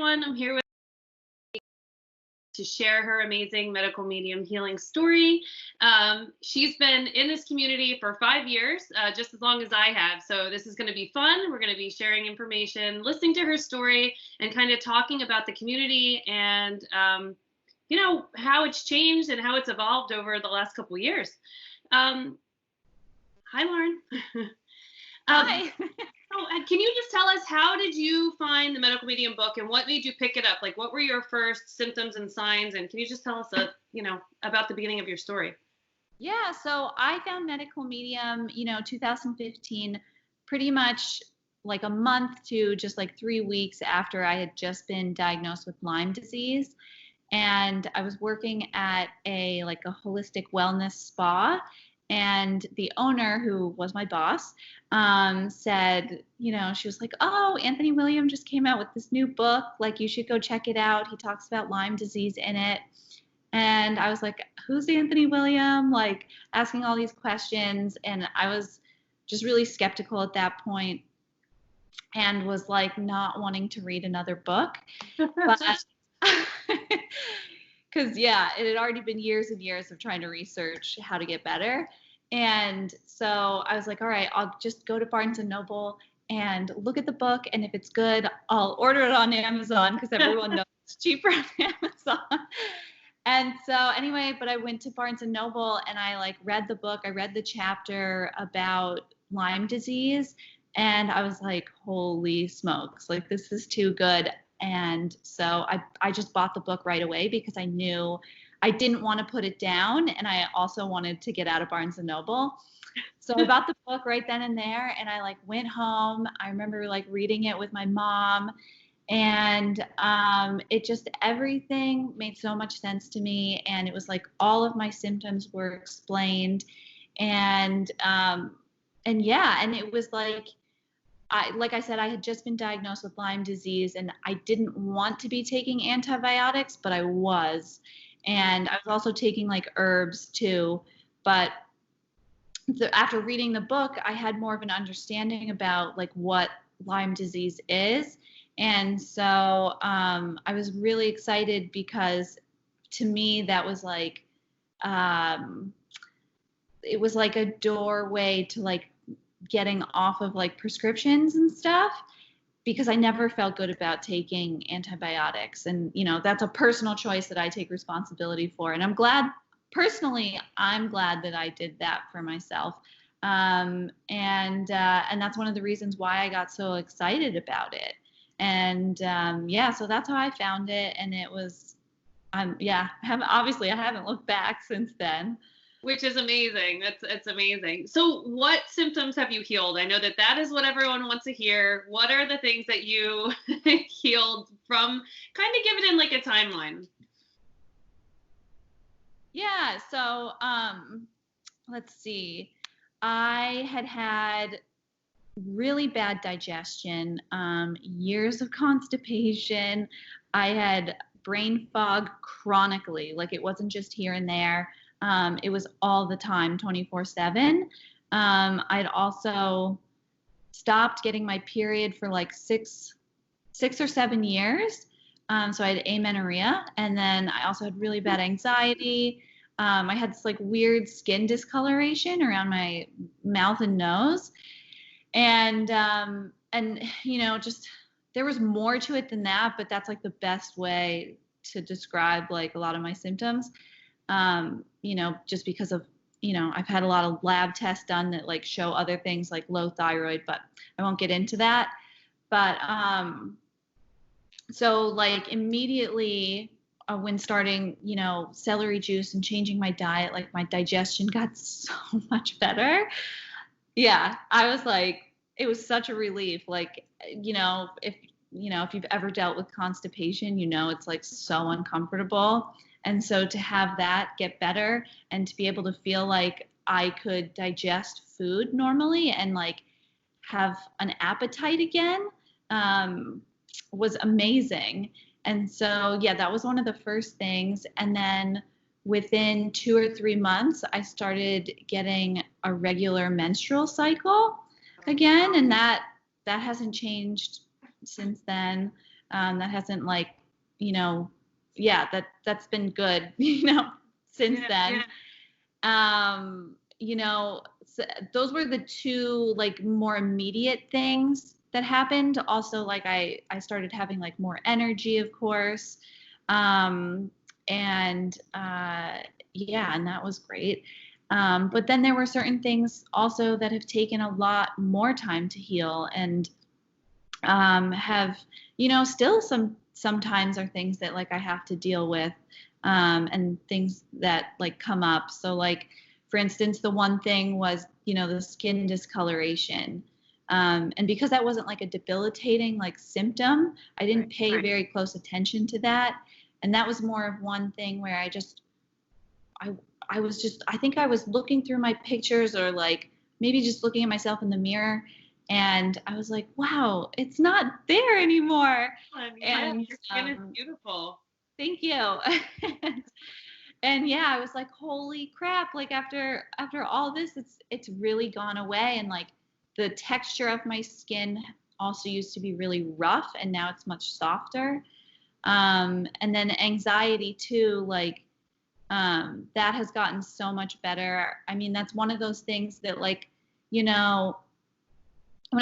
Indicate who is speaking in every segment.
Speaker 1: everyone. I'm here with to share her amazing medical medium healing story. She's been in this community for 5 years, just as long as I have. So this is going to be fun. We're going to be sharing information, listening to her story, and kind of talking about the community and how it's changed and how it's evolved over the last couple of years. Hi, Lauren.
Speaker 2: Hi.
Speaker 1: So, can you just tell us, how did you find the Medical Medium book and what made you pick it up? Like, what were your first symptoms and signs? And can you just tell us, about the beginning of your story?
Speaker 2: Yeah, so I found Medical Medium, 2015, pretty much like a month to just like 3 weeks after I had just been diagnosed with Lyme disease. And I was working at a holistic wellness spa. And the owner, who was my boss, said, she was like, "Oh, Anthony William just came out with this new book. Like, you should go check it out. He talks about Lyme disease in it." And I was like, "Who's Anthony William?" Like, asking all these questions. And I was just really skeptical at that point and was like not wanting to read another book. But because, it had already been years and years of trying to research how to get better. And so I was like, all right, I'll just go to Barnes & Noble and look at the book. And if it's good, I'll order it on Amazon because everyone knows it's cheaper on Amazon. And so anyway, but I went to Barnes & Noble and I read the book. I read the chapter about Lyme disease. And I was like, holy smokes, this is too good. And so I just bought the book right away because I knew I didn't want to put it down. And I also wanted to get out of Barnes & Noble. So I bought the book right then and there. And I went home. I remember reading it with my mom. And it just, everything made so much sense to me. And it was all of my symptoms were explained. And it was like I said, I had just been diagnosed with Lyme disease and I didn't want to be taking antibiotics, but I was. And I was also taking herbs too. But after reading the book, I had more of an understanding about what Lyme disease is. And so I was really excited because to me that was it was like a doorway to getting off of prescriptions and stuff, because I never felt good about taking antibiotics. And, that's a personal choice that I take responsibility for. And I'm glad that I did that for myself. And that's one of the reasons why I got so excited about it. And, so that's how I found it. And it was, I haven't looked back since then.
Speaker 1: Which is amazing. It's amazing. So what symptoms have you healed? I know that is what everyone wants to hear. What are the things that you healed from? Kind of give it in a timeline.
Speaker 2: Yeah. So let's see. I had really bad digestion, years of constipation. I had brain fog chronically. It wasn't just here and there. It was all the time, 24/7. I'd also stopped getting my period for 6 or 7 years. So I had amenorrhea, and then I also had really bad anxiety. I had this weird skin discoloration around my mouth and nose. And just there was more to it than that, but that's the best way to describe a lot of my symptoms. Just because of, I've had a lot of lab tests done that show other things like low thyroid, but I won't get into that. But, so immediately when starting, celery juice and changing my diet, my digestion got so much better. Yeah. I was it was such a relief. If you've ever dealt with constipation, it's so uncomfortable. And so to have that get better and to be able to feel like I could digest food normally and have an appetite again was amazing. And so, that was one of the first things. And then within 2 or 3 months, I started getting a regular menstrual cycle again. And that hasn't changed since then. That hasn't like, yeah, that's been good, since then. So those were the two like more immediate things that happened. Also, like I started having like more energy, of course. And and that was great. But then there were certain things also that have taken a lot more time to heal, and have, still sometimes are things that like I have to deal with, and things that like come up. So like, for instance, the one thing was, the skin discoloration. And because that wasn't like a debilitating like symptom, I didn't pay very close attention to that. And that was more of one thing where I think I was looking through my pictures, or like maybe just looking at myself in the mirror, and I was like, wow, it's not there anymore.
Speaker 1: And your skin is beautiful.
Speaker 2: Thank you. And yeah, I was like, holy crap, like after all this, it's really gone away. And like the texture of my skin also used to be really rough, and now it's much softer. And then anxiety too, like that has gotten so much better. I mean, that's one of those things that like, when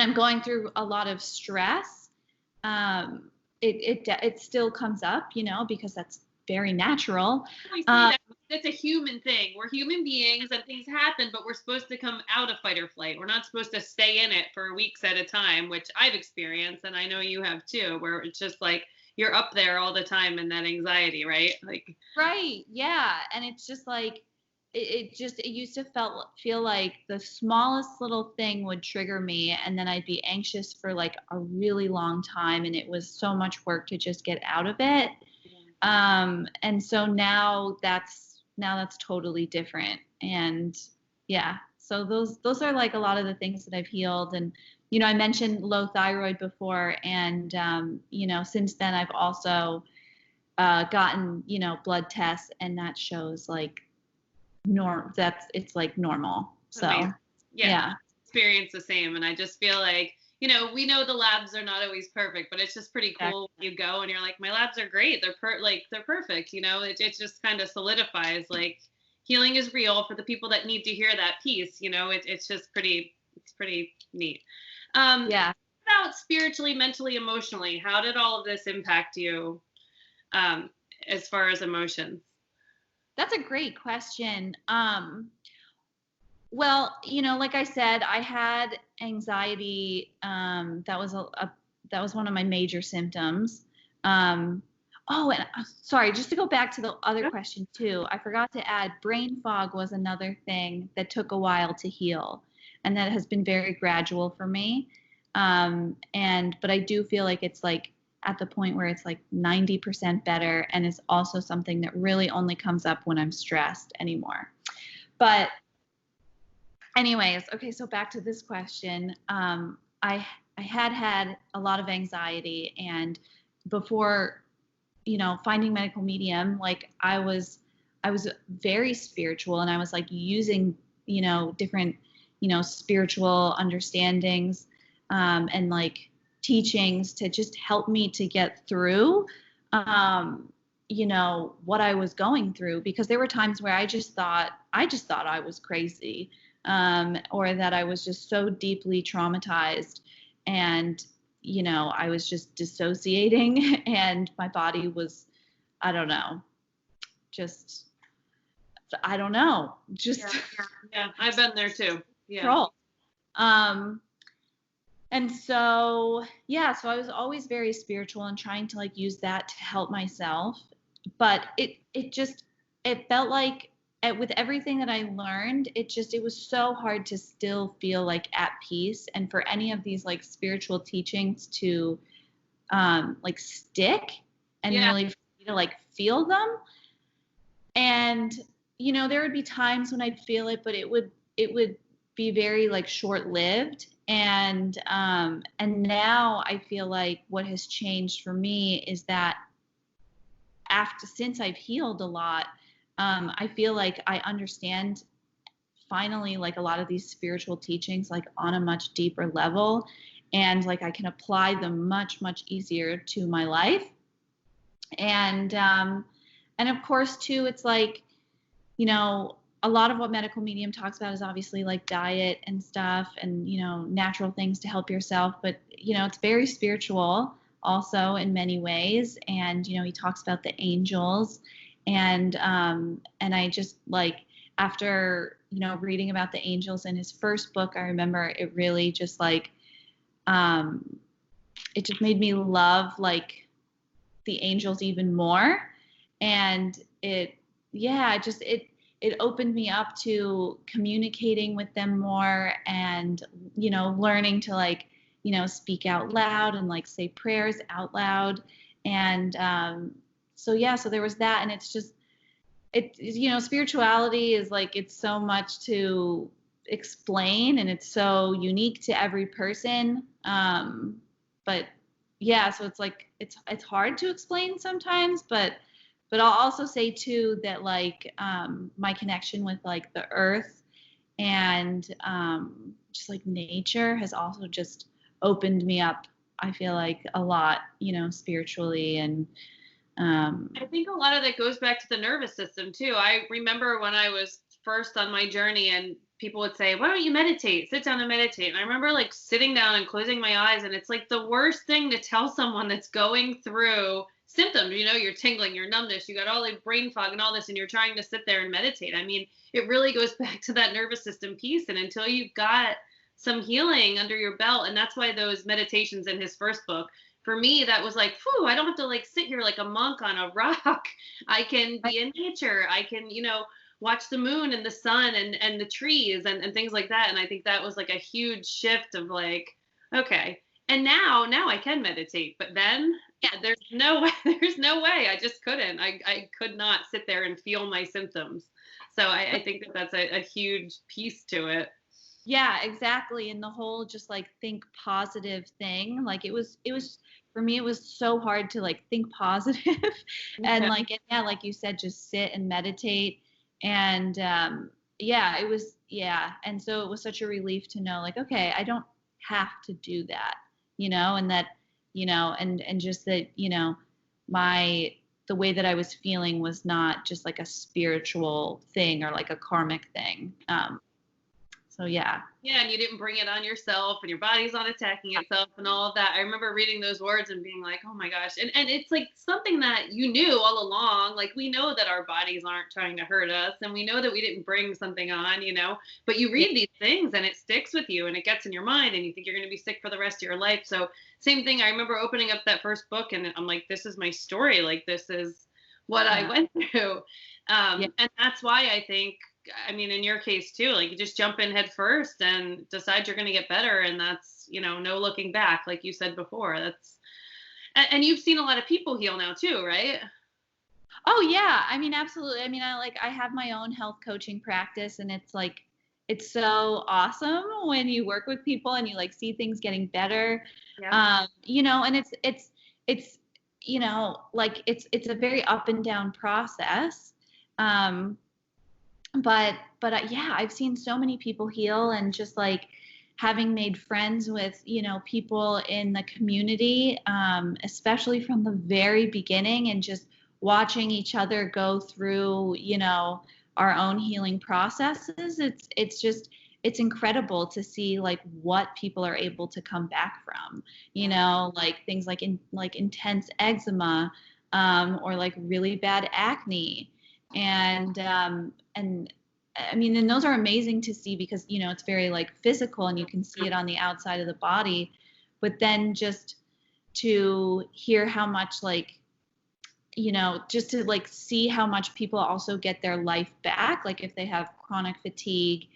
Speaker 2: I'm going through a lot of stress, it still comes up, because that's very natural.
Speaker 1: That's a human thing. We're human beings and things happen, but we're supposed to come out of fight or flight. We're not supposed to stay in it for weeks at a time, which I've experienced, and I know you have too, where it's just like you're up there all the time in that anxiety, right? Like,
Speaker 2: right, yeah. And it's just like it used to feel like the smallest little thing would trigger me, and then I'd be anxious for like a really long time, and it was so much work to just get out of it. And so now that's totally different. And yeah, so those are like a lot of the things that I've healed. And I mentioned low thyroid before, and since then I've also gotten blood tests, and that shows like it's like normal. So
Speaker 1: amazing. Yeah, experience the same. And I just feel like, we know the labs are not always perfect, but it's just pretty cool when you go and you're like, my labs are great. They're they're perfect. It just kind of solidifies like healing is real for the people that need to hear that piece. It's just pretty neat.
Speaker 2: Yeah.
Speaker 1: About spiritually, mentally, emotionally, how did all of this impact you, as far as emotions?
Speaker 2: That's a great question. Well, like I said, I had anxiety. That was that was one of my major symptoms. Oh, and sorry, just to go back to the other question too, I forgot to add brain fog was another thing that took a while to heal, and that has been very gradual for me. But I do feel like it's like at the point where it's like 90% better, and it's also something that really only comes up when I'm stressed anymore. But anyways, okay, so back to this question. I had a lot of anxiety, and before, finding medical medium, like I was very spiritual, and I was like using, different, spiritual understandings, and like teachings to just help me to get through, what I was going through, because there were times where I just thought I was crazy. Or that I was just so deeply traumatized, and I was just dissociating, and my body was, I don't know, just
Speaker 1: yeah. I've been there too. Yeah.
Speaker 2: Control. And so so I was always very spiritual and trying to like use that to help myself, but it felt like, with everything that I learned, it was so hard to still feel like at peace, and for any of these like spiritual teachings to like stick and really to like feel them. And there would be times when I'd feel it, but it would be very like short-lived. And now I feel like what has changed for me is that since I've healed a lot, I feel like I understand finally like a lot of these spiritual teachings like on a much deeper level. and like I can apply them much, much easier to my life. And of course too, it's like, you know, a lot of what medical medium talks about is obviously like diet and stuff and, you know, natural things to help yourself. But, you know, it's very spiritual also in many ways. And, you know, he talks about the angels and I just like, after, you know, reading about the angels in his first book, I remember it really just like, it just made me love like the angels even more. And it opened me up to communicating with them more and, you know, learning to like, you know, speak out loud and like say prayers out loud. And so there was that. And it's just, you know, spirituality is like, it's so much to explain and it's so unique to every person. But yeah, so it's like, it's hard to explain sometimes, but I'll also say too that like my connection with like the earth and just like nature has also just opened me up, I feel like, a lot, you know, spiritually. And
Speaker 1: I think a lot of that goes back to the nervous system too. I remember when I was first on my journey and people would say, why don't you meditate? Sit down and meditate. And I remember like sitting down and closing my eyes, and it's like the worst thing to tell someone that's going through symptoms. You know, you're tingling, your numbness, you got all the brain fog and all this, and you're trying to sit there and meditate. I mean, it really goes back to that nervous system piece. And until you've got some healing under your belt, and that's why those meditations in his first book, for me, that was like, phew, I don't have to like sit here like a monk on a rock. I can be in nature. I can, you know, watch the moon and the sun and the trees and things like that. And I think that was like a huge shift of like, okay. And now I can meditate, but then there's no way, I just couldn't. I could not sit there and feel my symptoms. So I think that's a huge piece to it.
Speaker 2: Yeah, exactly. And the whole just like think positive thing, like it was for me, it was so hard to like think positive and like, and yeah, like you said, just sit and meditate. And it was, and so it was such a relief to know like, okay, I don't have to do that, you know, and that, you know, and just that, you know, the way that I was feeling was not just like a spiritual thing or like a karmic thing. So yeah.
Speaker 1: Yeah, and you didn't bring it on yourself, and your body's not attacking itself and all of that. I remember reading those words and being like, oh my gosh. And it's like something that you knew all along. Like, we know that our bodies aren't trying to hurt us, and we know that we didn't bring something on, you know, but you read these things and it sticks with you and it gets in your mind and you think you're going to be sick for the rest of your life. So same thing. I remember opening up that first book and I'm like, this is my story. Like, this is what I went through. And that's why I think, I mean, in your case too, like you just jump in head first and decide you're going to get better. And that's, you know, no looking back. Like you said before, and you've seen a lot of people heal now too, right?
Speaker 2: Oh yeah. I mean, absolutely. I mean, I have my own health coaching practice, and it's like, it's so awesome when you work with people and you like see things getting better.
Speaker 1: Yeah.
Speaker 2: You know, and it's, you know, like it's a very up and down process. But yeah, I've seen so many people heal, and just like having made friends with, you know, people in the community, especially from the very beginning, and just watching each other go through, you know, our own healing processes. It's incredible to see like what people are able to come back from, you know, like things like intense eczema, or like really bad acne. And I mean, and those are amazing to see because, you know, it's very like physical and you can see it on the outside of the body, but then just to hear how much like, you know, just to like see how much people also get their life back, like if they have chronic fatigue,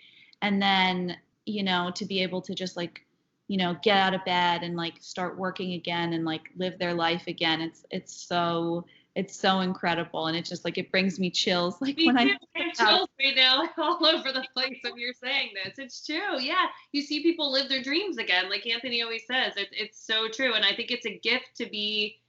Speaker 2: and then, you know, to be able to just like, you know, get out of bed and like start working again and like live their life again. It's so incredible, and it's just like it brings me chills. Like
Speaker 1: Me
Speaker 2: when
Speaker 1: too. I have chills right now all over the place when you're saying this. It's true. Yeah, you see people live their dreams again, like Anthony always says. It's so true, and I think it's a gift to be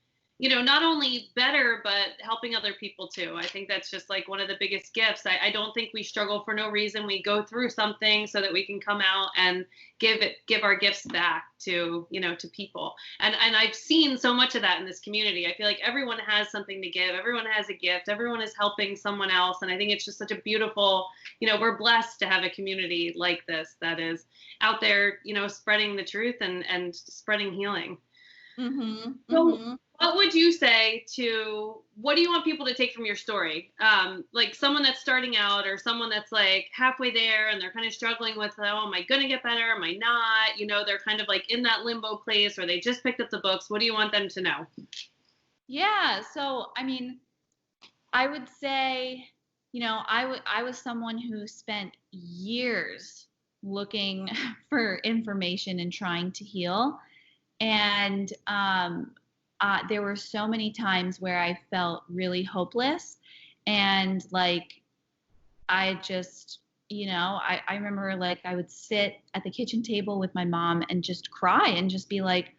Speaker 1: not only better, but helping other people too. I think that's just like one of the biggest gifts. I don't think we struggle for no reason. We go through something so that we can come out and give our gifts back to people. And I've seen so much of that in this community. I feel like everyone has something to give. Everyone has a gift. Everyone is helping someone else. And I think it's just such a beautiful, we're blessed to have a community like this that is out there, spreading the truth and spreading healing.
Speaker 2: Mm-hmm.
Speaker 1: So,
Speaker 2: Mm-hmm.
Speaker 1: what would you say what do you want people to take from your story? Like someone that's starting out or someone that's like halfway there and they're kind of struggling with, oh, am I going to get better? Am I not? They're kind of like in that limbo place or they just picked up the books. What do you want them to know?
Speaker 2: Yeah. So, I mean, I would say, I was someone who spent years looking for information and trying to heal. And there were so many times where I felt really hopeless. And like, I just, I remember like I would sit at the kitchen table with my mom and just cry and just be like,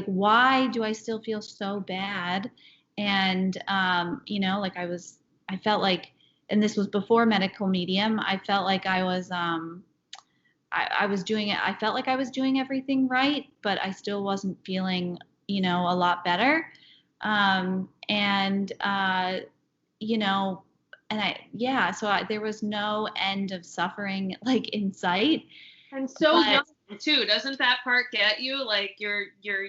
Speaker 2: why do I still feel so bad? And, like I felt like, and this was before medical medium, I felt like I was, I was doing it. I felt like I was doing everything right, but I still wasn't feeling, a lot better. And, there was no end of suffering like in sight.
Speaker 1: And so
Speaker 2: But
Speaker 1: young too. Doesn't that part get you? Like you're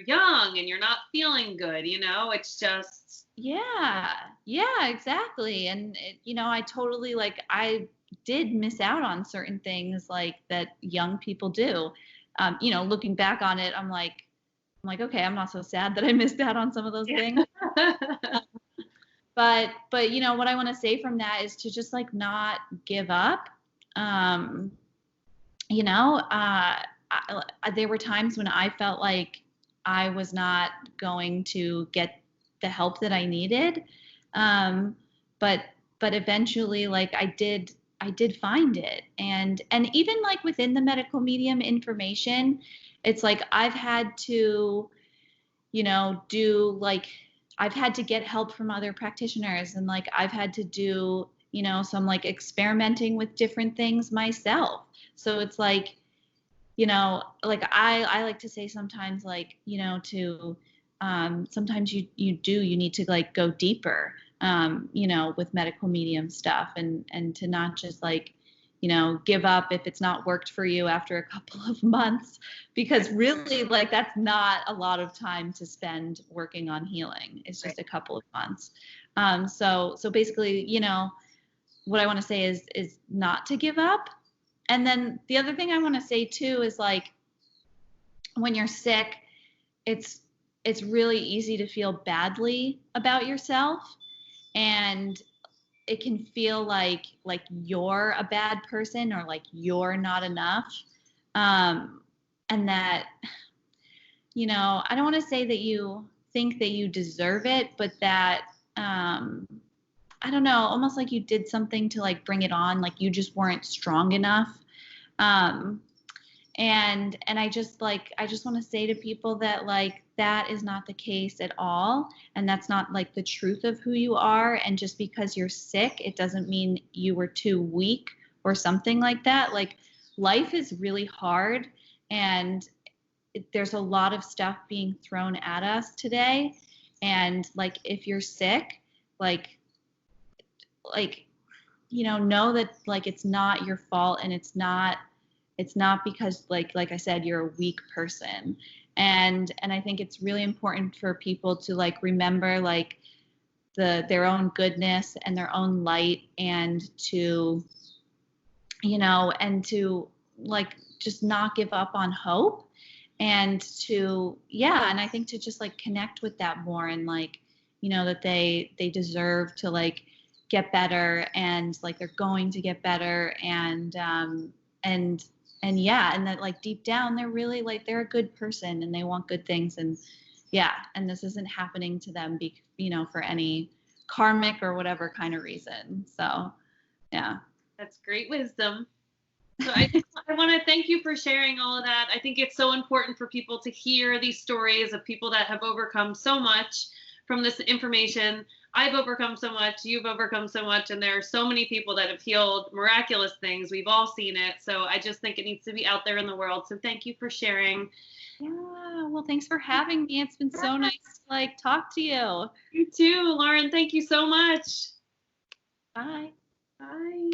Speaker 1: young and you're not feeling good, It's just
Speaker 2: yeah, exactly. And I totally I did miss out on certain things like that young people do. Looking back on it, I'm like, okay, I'm not so sad that I missed out on some of those things. But what I want to say from that is to just like not give up. Um, there were times when I felt like I was not going to get the help that I needed. Um, but eventually, like I did find it. And even like within the medical medium information, it's like I've had to, do like I've had to get help from other practitioners, and like I've had to do, some like experimenting with different things myself. So it's like, like I like to say sometimes like, to sometimes you need to like go deeper, with medical medium stuff, and to not just like, give up if it's not worked for you after a couple of months, because really like that's not a lot of time to spend working on healing. It's just a couple of months. So basically, what I want to say is not to give up. And then the other thing I want to say too is like when you're sick, it's really easy to feel badly about yourself, and it can feel like you're a bad person or like you're not enough. And that, I don't want to say that you think that you deserve it, but that I don't know, almost like you did something to like bring it on, like you just weren't strong enough. Um, and I just want to say to people that like that is not the case at all, and that's not like the truth of who you are. And just because you're sick, it doesn't mean you were too weak or something like that. Like life is really hard, and there's a lot of stuff being thrown at us today. And like if you're sick, like know that like it's not your fault, and it's not because like I said, you're a weak person. And I think it's really important for people to like remember like their own goodness and their own light, and to and to like just not give up on hope, and to and I think to just like connect with that more, and like that they deserve to like get better, and like they're going to get better, and and and that like deep down they're really like they're a good person and they want good things, and and this isn't happening to them for any karmic or whatever kind of reason. So
Speaker 1: that's great wisdom. So I want to thank you for sharing all of that. I think it's so important for people to hear these stories of people that have overcome so much from this information. I've overcome so much, you've overcome so much, and there are so many people that have healed miraculous things. We've all seen it. So I just think it needs to be out there in the world. So thank you for sharing.
Speaker 2: Yeah, well, thanks for having me. It's been so nice to talk to you.
Speaker 1: You too, Lauren. Thank you so much.
Speaker 2: Bye.
Speaker 1: Bye.